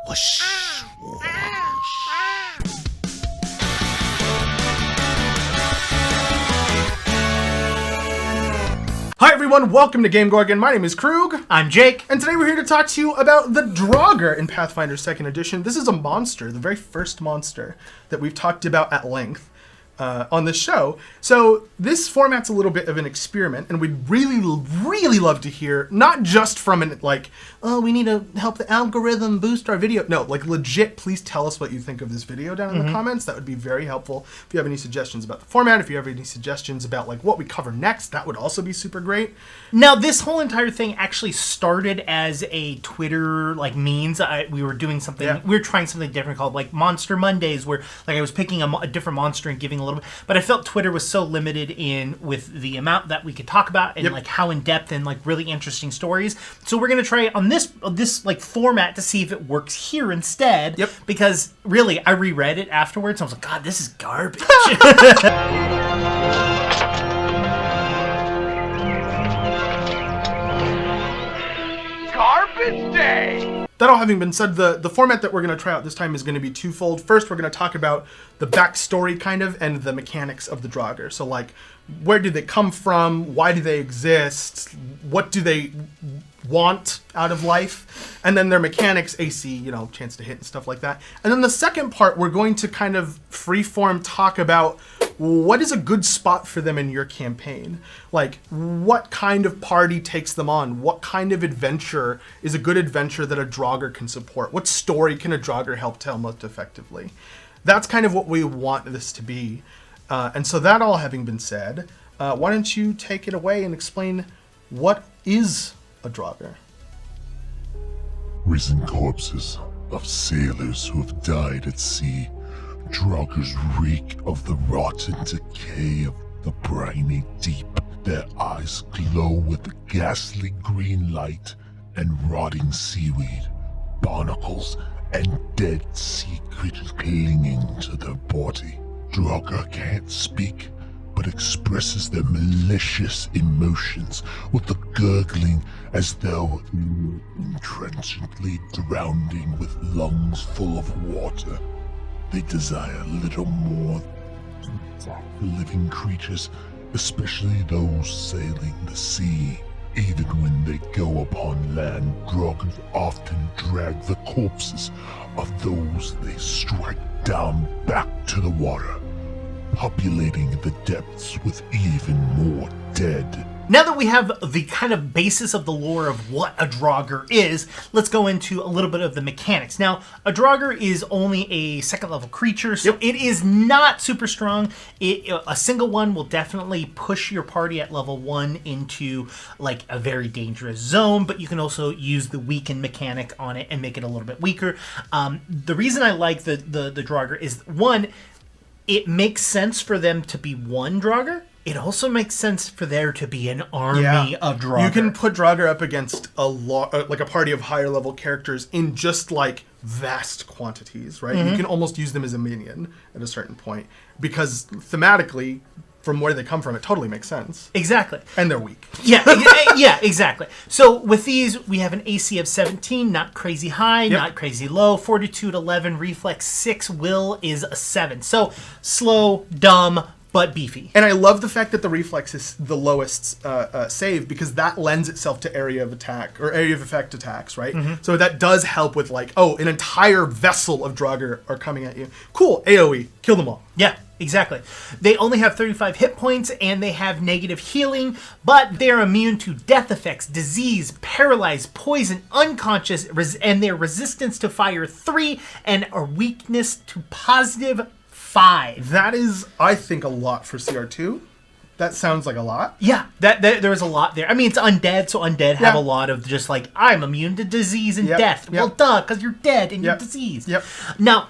Whoosh, whoosh. Hi everyone, welcome to GameGorgon. My name is Krug. I'm Jake. And today we're here to talk to you about the Draugr in Pathfinder 2nd Edition. This is a monster, the very first monster that we've talked about at length on this show. So this format's a little bit of an experiment, and we'd really love to hear, not just from an, like, oh, we need to help the algorithm boost our video. No, like, legit, please tell us what you think of this video down in the comments. That would be very helpful. If you have any suggestions about the format, if you have any suggestions about, like, what we cover next, that would also be super great. Now, this whole entire thing actually started as a Twitter, like, memes. We were doing something, we were trying something different called, like, Monster Mondays, where, like, I was picking a different monster and giving a little bit, but I felt Twitter was so limited in with the amount that we could talk about and, like, how in-depth and, like, really interesting stories. So we're going to try it on this like, format to see if it works here instead. Because, really, I reread it afterwards, and I was like, God, this is garbage. Garbage day! That all having been said, the format that we're going to try out this time is going to be twofold. First, we're going to talk about the backstory, kind of, and the mechanics of the Draugr. So, like, where did they come from? Why do they exist? What do they want out of life? And then their mechanics, AC, you know, chance to hit and stuff like that. And then the second part, we're going to kind of freeform talk about what is a good spot for them in your campaign. Like, what kind of party takes them on? What kind of adventure is a good adventure that a Draugr can support? What story can a Draugr help tell most effectively? That's kind of what we want this to be. And so that all having been said, why don't you take it away and explain what is a Draugr? Risen corpses of sailors who have died at sea. Draugrs reek of the rotten decay of the briny deep. Their eyes glow with the ghastly green light and rotting seaweed, barnacles, and dead sea creatures clinging to their body. Draugr can't speak, but expresses their malicious emotions with the gurgling as though trenchantly drowning with lungs full of water. They desire little more than living creatures, especially those sailing the sea. Even when they go upon land, Draugrs often drag the corpses of those they strike down back to the water, populating the depths with even more dead. Now that we have the kind of basis of the lore of what a Draugr is, let's go into a little bit of the mechanics. Now, a Draugr is only a second level creature, so it is not super strong. A single one will definitely push your party at level 1 into, like, a very dangerous zone, but you can also use the weaken mechanic on it and make it a little bit weaker. The reason I like the Draugr is, one, it makes sense for them to be one Draugr. It also makes sense for there to be an army of Draugr. You can put Draugr up against like a party of higher level characters in just, like, vast quantities, right? You can almost use them as a minion at a certain point, because thematically, from where they come from, it totally makes sense. Exactly. And they're weak. Yeah, exactly. So with these, we have an AC of 17, not crazy high, not crazy low, fortitude 11, reflex 6, will is a 7. So slow, dumb, but beefy. And I love the fact that the reflex is the lowest save, because that lends itself to area of attack, or area of effect attacks, right? So that does help with, like, oh, an entire vessel of Draugr are coming at you. Cool, AoE, kill them all. Yeah, exactly. They only have 35 hit points, and they have negative healing, but they're immune to death effects, disease, paralyze, poison, unconscious, and their resistance to fire 3, and a weakness to positive 5. That is, I think, a lot for CR2. That sounds like a lot. Yeah, that there's a lot there. I mean, it's undead, so undead have a lot of just, like, I'm immune to disease and death. Well, duh, because you're dead and you're diseased. Now,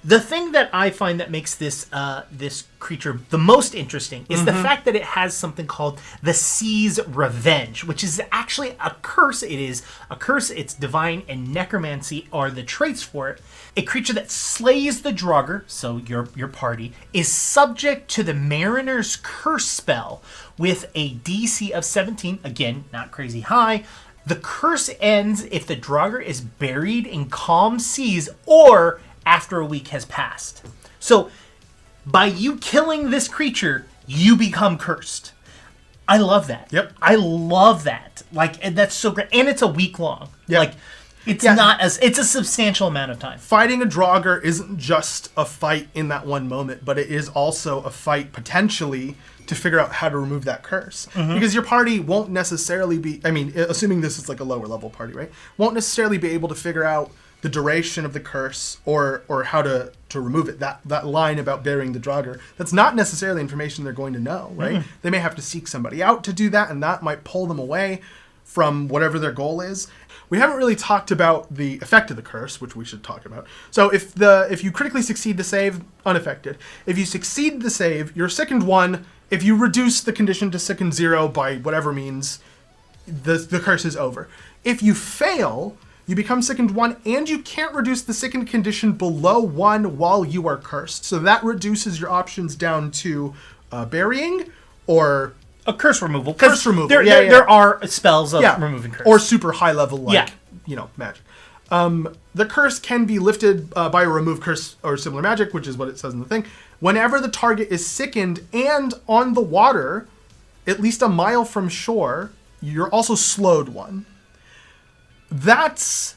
the thing that I find that makes this this creature the most interesting is the fact that it has something called the Sea's Revenge, which is actually a curse. It is a curse. It's divine and necromancy are the traits for it. A creature that slays the Draugr, so your party, is subject to the Mariner's Curse spell with a DC of 17, again, not crazy high, The curse ends if the Draugr is buried in calm seas or after a week has passed. So, by you killing this creature, you become cursed. I love that. Yep. I love that. Like, and that's so great. And it's a week long. Yep. Like, it's not as, it's a substantial amount of time. Fighting a Draugr isn't just a fight in that one moment, but it is also a fight potentially to figure out how to remove that curse. Because your party won't necessarily be, I mean, assuming this is like a lower level party, right? Won't necessarily be able to figure out the duration of the curse or how to remove it. That line about burying the Draugr, that's not necessarily information they're going to know, right? They may have to seek somebody out to do that, and that might pull them away from whatever their goal is. We haven't really talked about the effect of the curse, which we should talk about. So if you critically succeed the save, unaffected. If you succeed the save, you're sickened 1. If you reduce the condition to sickened 0 by whatever means, the curse is over. If you fail, you become sickened 1, and you can't reduce the sickened condition below 1 while you are cursed. So that reduces your options down to burying or A curse removal. Curse removal. There are spells of removing curse. Or super high level, like, magic. The curse can be lifted by a remove curse or similar magic, which is what it says in the thing. Whenever the target is sickened and on the water, at least a mile from shore, you're also slowed 1. That's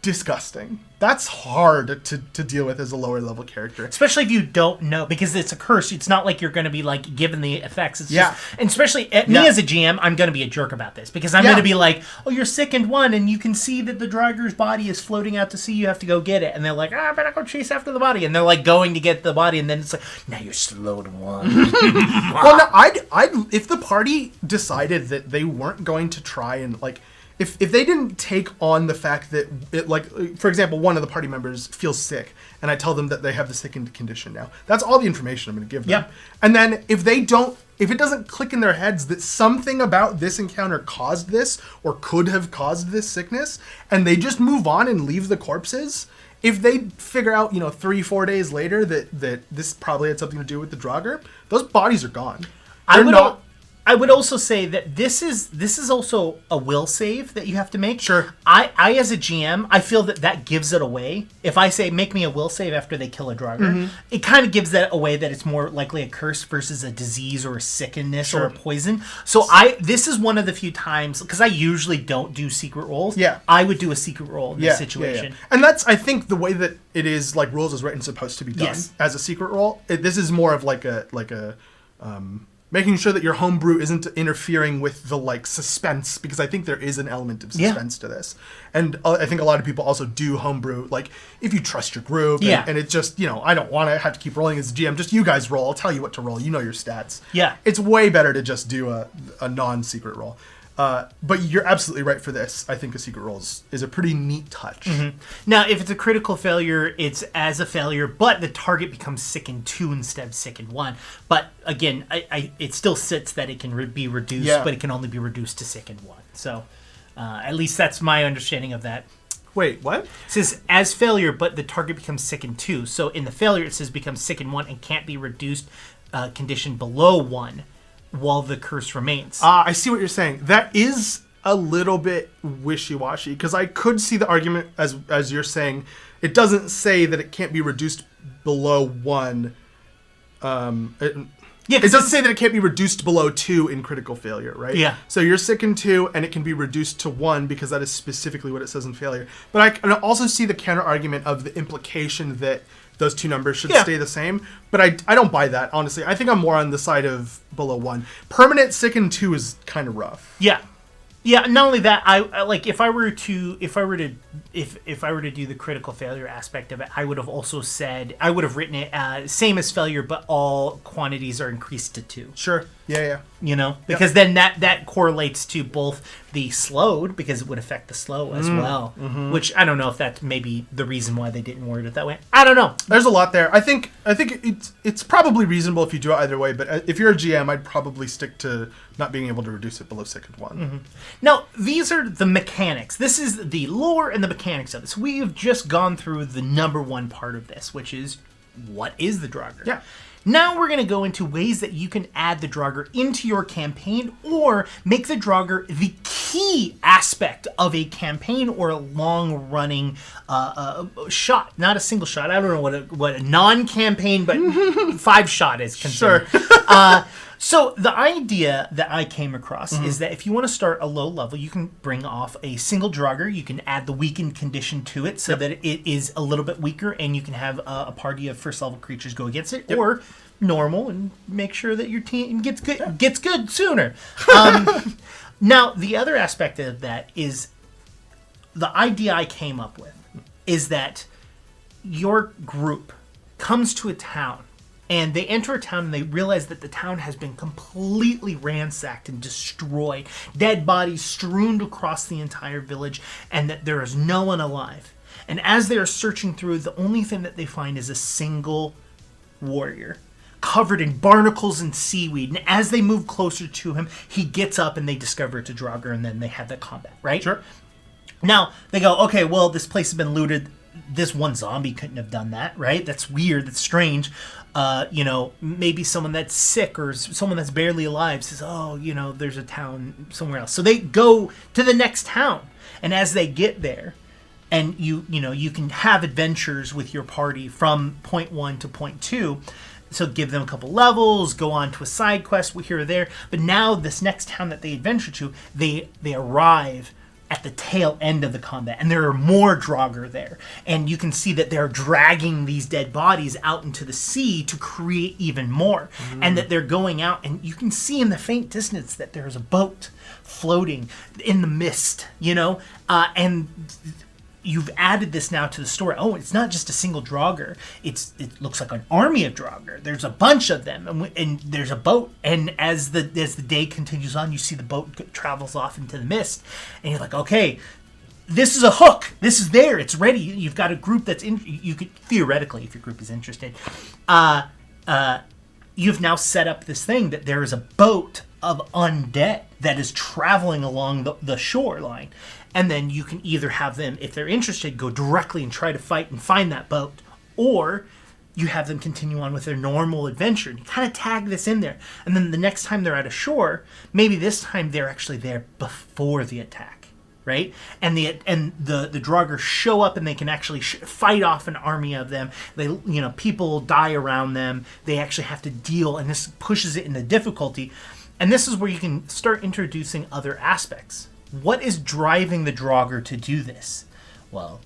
disgusting. That's hard to deal with as a lower level character. Especially if you don't know, because it's a curse. It's not like you're going to be like given the effects. It's just, and especially me as a GM, I'm going to be a jerk about this because I'm going to be like, oh, you're sickened 1 and you can see that the Draugr's body is floating out to sea. You have to go get it. And they're like, I better go chase after the body. And they're like going to get the body. And then it's like, now you're slowed 1. Well, no, I'd if the party decided that they weren't going to try and like, if they didn't take on the fact that it, like, for example, one of the party members feels sick, and I tell them that they have the sickened condition now. That's all the information I'm going to give them. Yep. And then if it doesn't click in their heads that something about this encounter caused this or could have caused this sickness, and they just move on and leave the corpses, if they figure out, 3-4 days later that this probably had something to do with the Draugr, those bodies are gone. I would also say that this is also a will save that you have to make. Sure. I as a GM, I feel that gives it away. If I say make me a will save after they kill a Draugr, it kind of gives that away that it's more likely a curse versus a disease or a sickness or a poison. So this is one of the few times, because I usually don't do secret rolls. Yeah. I would do a secret roll in this situation. Yeah. And that's, I think, the way that it is, like, rules is written supposed to be done as a secret roll. This is more of like a making sure that your homebrew isn't interfering with the, like, suspense, because I think there is an element of suspense to this. And I think a lot of people also do homebrew, like, if you trust your group, and it's just, I don't want to have to keep rolling as a GM, just you guys roll, I'll tell you what to roll, you know your stats. Yeah. It's way better to just do a non-secret roll. But you're absolutely right for this. I think a secret roll is a pretty neat touch. Now, if it's a critical failure, it's as a failure, but the target becomes sickened 2 instead of sickened 1. But again, it still sits that it can be reduced, but it can only be reduced to sickened 1. So at least that's my understanding of that. Wait, what? It says as failure, but the target becomes sickened 2. So in the failure, it says becomes sickened 1 and can't be reduced condition below 1. While the curse remains. I see what you're saying. That is a little bit wishy-washy, because I could see the argument as you're saying. It doesn't say that it can't be reduced below 1. It doesn't say that it can't be reduced below 2 in critical failure, right? Yeah. So you're sickened 2, and it can be reduced to 1 because that is specifically what it says in failure. But I can also see the counter argument of the implication that those two numbers should stay the same. But I don't buy that, honestly. I think I'm more on the side of below 1. Permanent sickened 2 is kind of rough. Yeah. Yeah, not only that, I like if I were to do the critical failure aspect of it, I would have also said I would have written it same as failure, but all quantities are increased to 2. Sure. Yeah. Because then that correlates to both the slowed, because it would affect the slow as well. Which I don't know if that's maybe the reason why they didn't word it that way. I don't know. There's a lot there. I think it's probably reasonable if you do it either way. But if you're a GM, I'd probably stick to not being able to reduce it below sickened 1. Now, these are the mechanics. This is the lore and the mechanics of this. We have just gone through the number one part of this, which is what is the Draugr? Yeah. Now we're going to go into ways that you can add the Draugr into your campaign or make the Draugr the key aspect of a campaign or a long-running shot. Not a single shot. I don't know what a non-campaign, but 5-shot is considered. Sure. So the idea that I came across is that if you want to start a low level, you can bring off a single Draugr. You can add the weakened condition to it so that it is a little bit weaker, and you can have a party of first level creatures go against it, or normal, and make sure that your team gets good sooner. Now, the other aspect of that is the idea I came up with is that your group comes to a town. And they enter a town and they realize that the town has been completely ransacked and destroyed. Dead bodies strewn across the entire village, and that there is no one alive. And as they are searching through, the only thing that they find is a single warrior covered in barnacles and seaweed. And as they move closer to him, he gets up and they discover it's a Draugr, and then they have that combat, right? Sure. Now, they go, okay, well, this place has been looted. This one zombie couldn't have done that, right? That's weird. That's strange. Maybe someone that's sick or someone that's barely alive says, oh, there's a town somewhere else. So they go to the next town. And as they get there, and you can have adventures with your party from point 1 to point 2. So give them a couple levels, go on to a side quest here or there. But now this next town that they adventure to, they arrive at the tail end of the combat, and there are more Draugr there, and you can see that they're dragging these dead bodies out into the sea to create even more, and that they're going out, and you can see in the faint distance that there's a boat floating in the mist, and you've added this now to the story. Oh, it's not just a single Draugr. It looks like an army of Draugr. There's a bunch of them, and there's a boat. And as the day continues on, you see the boat travels off into the mist, and you're like, okay, this is a hook. This is there. It's ready. You've got a group that's in. You could theoretically, if your group is interested, you've now set up this thing that there is a boat of undead that is traveling along the shoreline. And then you can either have them, if they're interested, go directly and try to fight and find that boat, or you have them continue on with their normal adventure. And you kind of tag this in there. And then the next time they're at a shore, maybe this time they're actually there before the attack, right? And the Draugr show up and they can actually fight off an army of them. They, people die around them. They actually have to deal, and this pushes it into difficulty. And this is where you can start introducing other aspects. What is driving the Draugr to do this? Well,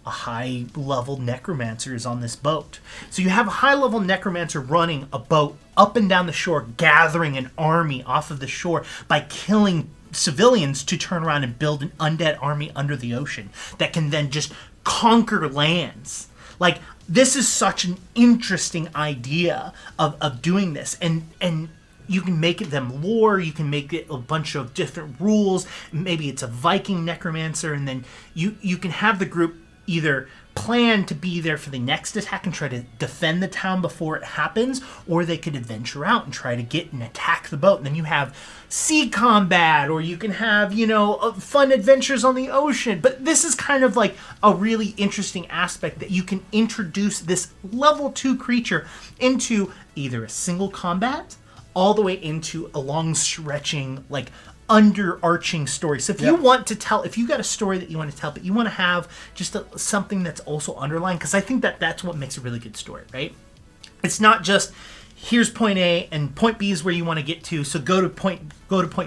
a high-level necromancer is on this boat. So you have a high-level necromancer running a boat up and down the shore, gathering an army off of the shore by killing civilians to turn around and build an undead army under the ocean that can then just conquer lands. Like, this is such an interesting idea of doing this. And you can make it them lore, you can make it a bunch of different rules. Maybe it's a Viking necromancer, and then you can have the group either plan to be there for the next attack and try to defend the town before it happens, or they could adventure out and try to get and attack the boat. And then you have sea combat, or you can have, fun adventures on the ocean. But this is kind of like a really interesting aspect that you can introduce this level 2 creature into either a single combat all the way into a long stretching, like, underarching story. So if you want to tell, if you got a story that you want to tell, but you want to have just something that's also underlying, because I think that's what makes a really good story, right? It's not just, here's point A and point B is where you want to get to, so go to point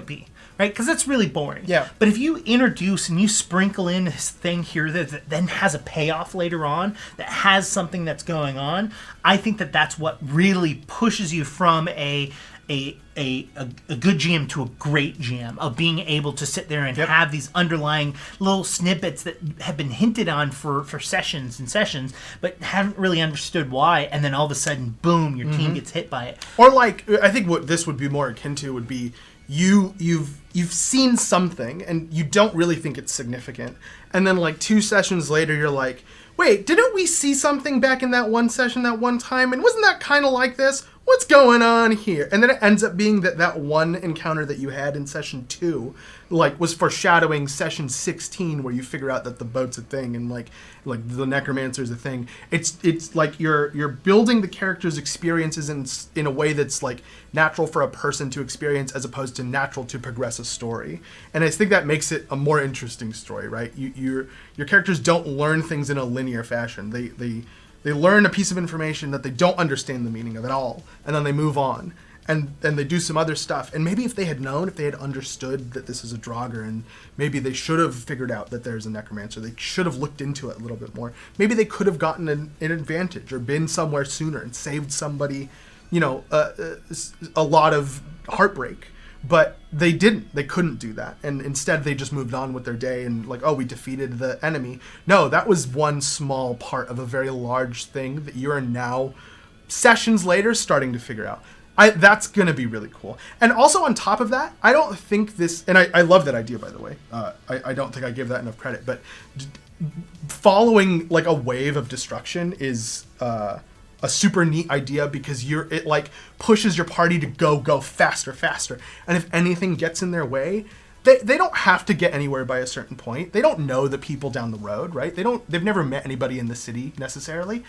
B, right? Because that's really boring. Yeah. But if you introduce and you sprinkle in this thing here that then has a payoff later on, that has something that's going on, I think that's what really pushes you from a good GM to a great GM, of being able to sit there and have these underlying little snippets that have been hinted on for sessions and sessions, but haven't really understood why, and then all of a sudden, boom, your team gets hit by it. Or like, I think what this would be more akin to would be you've seen something and you don't really think it's significant, and then like 2 sessions later you're like, wait, didn't we see something back in that one session that one time, and wasn't that kind of like this? What's going on here? And then it ends up being that one encounter that you had in session 2, like, was foreshadowing session 16, where you figure out that the boat's a thing and like the necromancer's a thing. It's like you're building the character's experiences in a way that's like natural for a person to experience, as opposed to natural to progress a story, and I think that makes it a more interesting story, right? Your characters don't learn things in a linear fashion. They learn a piece of information that they don't understand the meaning of at all, and then they move on. And they do some other stuff. And maybe if they had known, if they had understood that this is a Draugr, and maybe they should have figured out that there's a necromancer, they should have looked into it a little bit more. Maybe they could have gotten an advantage or been somewhere sooner and saved somebody, a lot of heartbreak. But they didn't. They couldn't do that. And instead, they just moved on with their day and like, oh, we defeated the enemy. No, that was one small part of a very large thing that you are now, sessions later, starting to figure out. That's going to be really cool. And also on top of that, I don't think this... And I love that idea, by the way. I don't think I gave that enough credit. But following like a wave of destruction is a super neat idea because it like pushes your party to go faster. And if anything gets in their way... They don't have to get anywhere by a certain point. They don't know the people down the road, right? They've never met anybody in the city necessarily.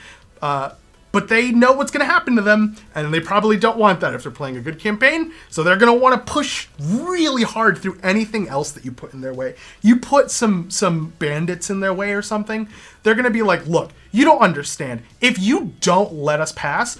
But they know what's going to happen to them, and they probably don't want that if they're playing a good campaign, so they're going to want to push really hard through anything else that you put in their way. You put some bandits in their way or something, they're going to be like, look, you don't understand. If you don't let us pass,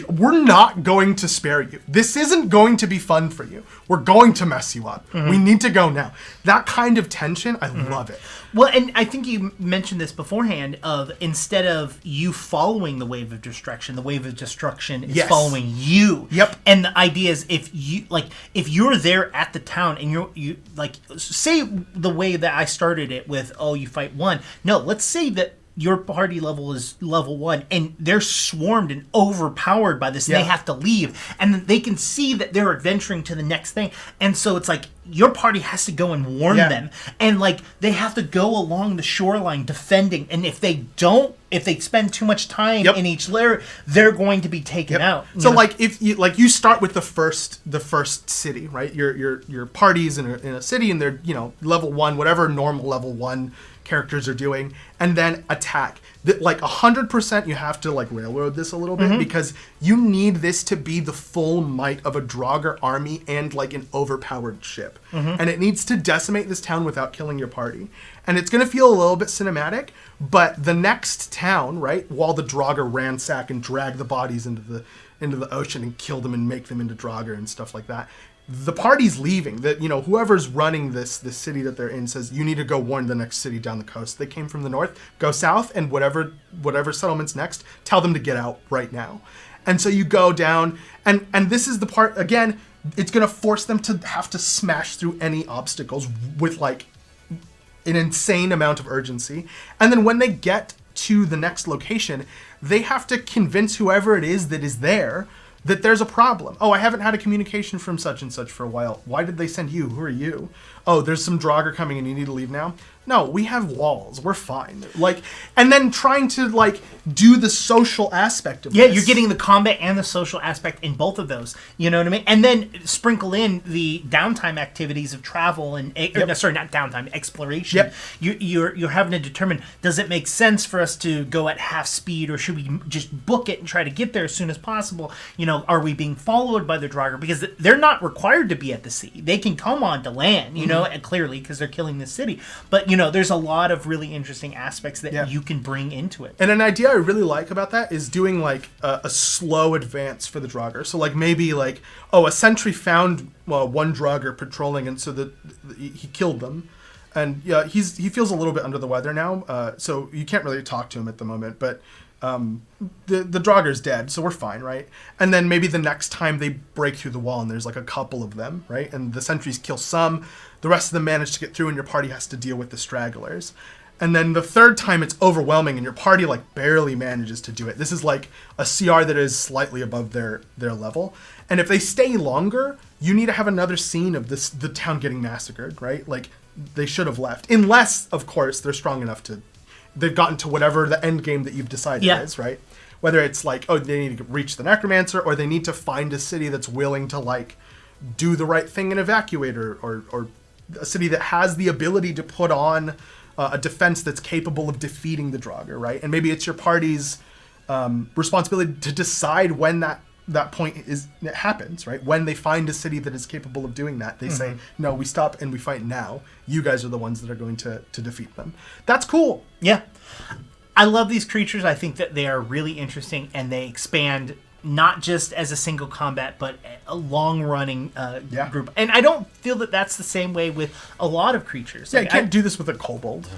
we're not going to spare you. This isn't going to be fun for you. We're going to mess you up. Mm-hmm. We need to go now. That kind of tension, I love it. Well, and I think you mentioned this beforehand of instead of you following the wave of destruction, the wave of destruction is following you. Yep. And the idea is if you're there at the town and you like say the way that I started it with, oh, you fight one. No, let's say that your party level is level 1 and they're swarmed and overpowered by this and they have to leave and they can see that they're adventuring to the next thing, and so it's like your party has to go and warn them, and like they have to go along the shoreline defending, and if they spend too much time in each layer, they're going to be taken out. So like if you start with the first city, right? Your party's in a city and they're level 1, whatever normal level 1 characters are doing, and then attack. Like 100% you have to like railroad this a little bit because you need this to be the full might of a Draugr army and like an overpowered ship. And it needs to decimate this town without killing your party. And it's going to feel a little bit cinematic, but the next town, right, while the Draugr ransack and drag the bodies into the ocean and kill them and make them into Draugr and stuff like that, the party's leaving. That whoever's running this city that they're in says you need to go warn the next city down the coast. They came from the north, go south, and whatever settlement's next, tell them to get out right now. And so you go down, and this is the part again. It's gonna force them to have to smash through any obstacles with like an insane amount of urgency. And then when they get to the next location, they have to convince whoever it is that is there that there's a problem. Oh, I haven't had a communication from such and such for a while. Why did they send you? Who are you? Oh, there's some Draugr coming and you need to leave now? No, we have walls. We're fine. Like, and then trying to like do the social aspect of this. You're getting the combat and the social aspect in both of those. You know what I mean? And then sprinkle in the downtime activities of travel and sorry, not downtime, exploration. Yep. You're having to determine, does it make sense for us to go at half speed, or should we just book it and try to get there as soon as possible? Are we being followed by the Draugr? Because they're not required to be at the sea. They can come on to land, and clearly because they're killing the city. But there's a lot of really interesting aspects that you can bring into it. And an idea I really like about that is doing like a slow advance for the Draugr. So like maybe like, a sentry found one Draugr patrolling, and so that he killed them. And he feels a little bit under the weather now, so you can't really talk to him at the moment. But the Draugr's dead, so we're fine, right? And then maybe the next time they break through the wall and there's like a couple of them, right? And the sentries kill some, the rest of them manage to get through, and your party has to deal with the stragglers. And then the third time it's overwhelming and your party like barely manages to do it. This is like a CR that is slightly above their level. And if they stay longer, you need to have another scene of the town getting massacred, right? Like they should have left. Unless, of course, they're strong enough they've gotten to whatever the end game that you've decided is, right? Whether it's like, they need to reach the necromancer, or they need to find a city that's willing to like do the right thing and evacuate, or a city that has the ability to put on a defense that's capable of defeating the Draugr, right? And maybe it's your party's responsibility to decide when that point it happens, right? When they find a city that is capable of doing that, they say, no, we stop and we fight now. You guys are the ones that are going to defeat them. That's cool. Yeah. I love these creatures. I think that they are really interesting, and they expand not just as a single combat, but a long-running group. And I don't feel that that's the same way with a lot of creatures. Yeah, you can't do this with a kobold.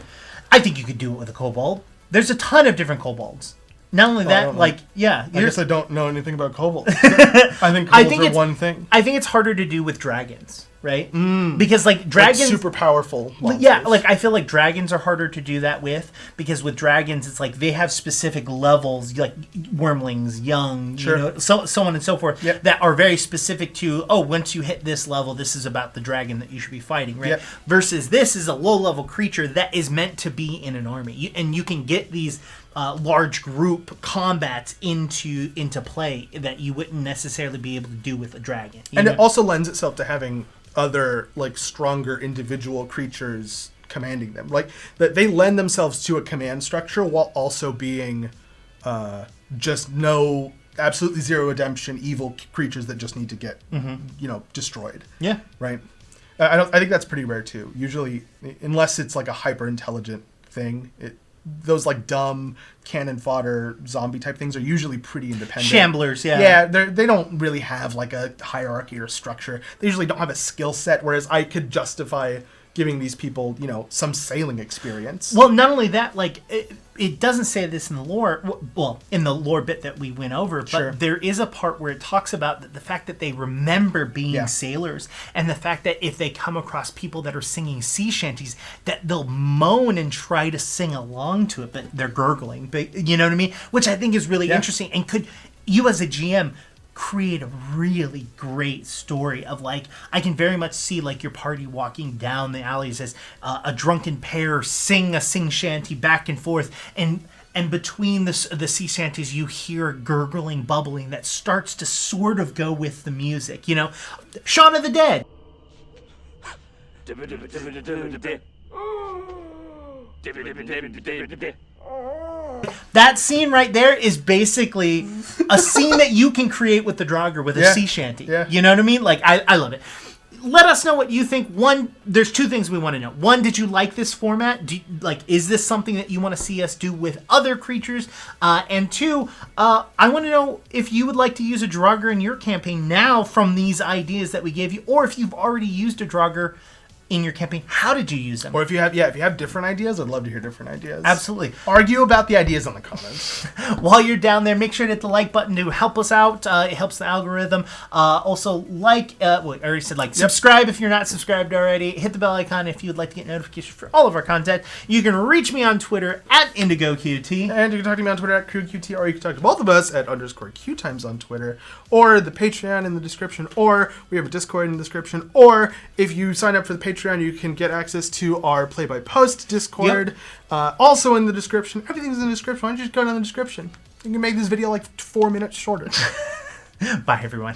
I think you could do it with a kobold. There's a ton of different kobolds. Not only that, I guess I don't know anything about kobolds. I think kobolds are one thing. I think it's harder to do with dragons, right? Because like dragons, like super powerful monsters. Yeah, like I feel like dragons are harder to do that with, because with dragons it's like they have specific levels, like wormlings, young, sure. you know, so on and so forth, yep. that are very specific to, once you hit this level, this is about the dragon that you should be fighting, right? Yep. Versus this is a low level creature that is meant to be in an army, and you can get these large group combats into play that you wouldn't necessarily be able to do with a dragon. And it also lends itself to having other like stronger individual creatures commanding them. Like that they lend themselves to a command structure while also being just absolutely zero redemption evil creatures that just need to get destroyed. Yeah. Right. I think that's pretty rare too. Usually, unless it's like a hyper intelligent thing, those like dumb cannon fodder zombie type things are usually pretty independent. Shamblers, yeah. Yeah, they don't really have like a hierarchy or structure. They usually don't have a skill set, whereas I could justify giving these people, some sailing experience. Well, not only that, like it doesn't say this in the lore, in the lore bit that we went over, but sure. there is a part where it talks about the fact that they remember being sailors, and the fact that if they come across people that are singing sea shanties, that they'll moan and try to sing along to it, but they're gurgling. But you know what I mean? Which I think is really interesting, and could you as a GM create a really great story of like, I can very much see like your party walking down the alleys as a drunken pair sing a sing shanty back and forth, and between the sea shanties you hear gurgling, bubbling that starts to sort of go with the music, Shaun of the Dead. That scene right there is basically a scene that you can create with the Draugr with a sea shanty. Yeah. You know what I mean? Like, I love it. Let us know what you think. One, there's two things we want to know. One, did you like this format? Is this something that you want to see us do with other creatures? And two, I want to know if you would like to use a Draugr in your campaign now from these ideas that we gave you, or if you've already used a Draugr in your campaign, how did you use them? Or if you have different ideas, I'd love to hear different ideas. Absolutely. Argue about the ideas in the comments. While you're down there, make sure to hit the like button to help us out. It helps the algorithm. Also, I already said like. Subscribe if you're not subscribed already. Hit the bell icon if you'd like to get notifications for all of our content. You can reach me on Twitter at IndigoQT. And you can talk to me on Twitter at QueueQT, or you can talk to both of us at _QueueTimes on Twitter, or the Patreon in the description, or we have a Discord in the description, or if you sign up for the Patreon, you can get access to our play-by-post Discord, also in the description. Everything's in the description. Why don't you just go down the description? You can make this video like 4 minutes shorter. Bye, everyone.